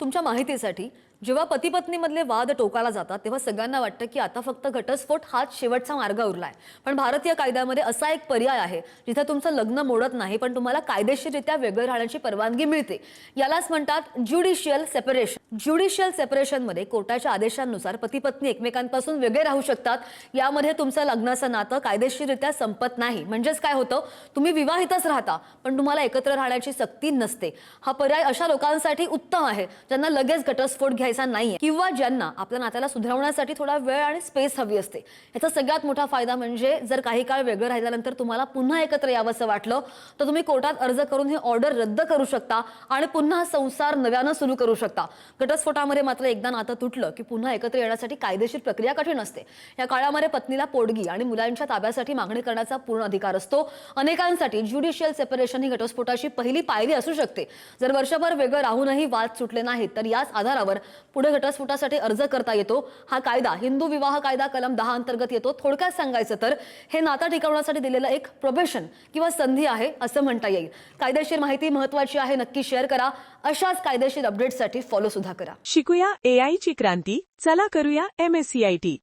तुमच्या माहितीसाठी जेव्हा पती पत्नीमधले वाद टोकाला जातात तेव्हा सगळ्यांना वाटतं की आता फक्त घटस्फोट हाच शेवटचा मार्ग उरलाय। पण भारतीय कायद्यामध्ये असा एक पर्याय आहे जिथे तुमचं लग्न मोडत नाही पण तुम्हाला कायदेशीररित्या वेगळं राहण्याची परवानगी मिळते। यालाच म्हणतात ज्युडिशियल सेपरेशन। ज्युडिशियल सेपरेशन मध्ये कोर्टाच्या आदेशानुसार पती पत्नी एकमेकांपासून वेगळे राहू शकतात। यामध्ये तुमचं लग्नाचं नातं कायदेशीररित्या संपत नाही। म्हणजेच काय होतं, तुम्ही विवाहितच राहता पण तुम्हाला एकत्र राहण्याची सक्ती नसते। हा पर्याय अशा लोकांसाठी उत्तम आहे ज्यांना लगेच घटस्फोट घ्यायचा नाहीये किंवा ज्यांना आपल्या नात्याला सुधारवण्यासाठी थोडा वेळ आणि स्पेस हवी असते। याचा सगळ्यात मोठा फायदा म्हणजे जर काही काळ वेगळं राहिल्यानंतर तुम्हाला पुन्हा एकत्र यावंसं वाटलं तर तुम्ही कोर्टात अर्ज करून ही ऑर्डर रद्द करू शकता आणि पुन्हा संसार नव्यानं सुरू करू शकता। घटस्फोटामध्ये मात्र एकदा नातं तुटलं की पुन्हा एकत्र येण्यासाठी कायदेशीर प्रक्रिया कठीण असते। या काळामध्ये पत्नीला पोटगी आणि मुलांच्या ताब्यासाठी मागणी करण्याचा पूर्ण अधिकार असतो। अनेकांसाठी ज्युडिशियल सेपरेशन ही घटस्फोटाची पहिली पायरी असू शकते। जर वर्षभर वेगळं राहूनही वाद सुटले नाहीत तर याच आधारावर पुढे घटस्फोटासाठी अर्ज करता येतो। हा कायदा हिंदू विवाह कायदा कलम 10 अंतर्गत येतो। थोडक्यात सांगायचं तर हे नातं टिकवण्यासाठी दिलेलं एक प्रोबेशन किंवा संधी आहे असं म्हणता येईल। कायदेशीर माहिती महत्त्वाची आहे, नक्की शेअर करा। अशाच कायदेशीर अपडेट्ससाठी फॉलो सुद्धा करा। शिकूया AI ची क्रांती, चला करूया MSCIT।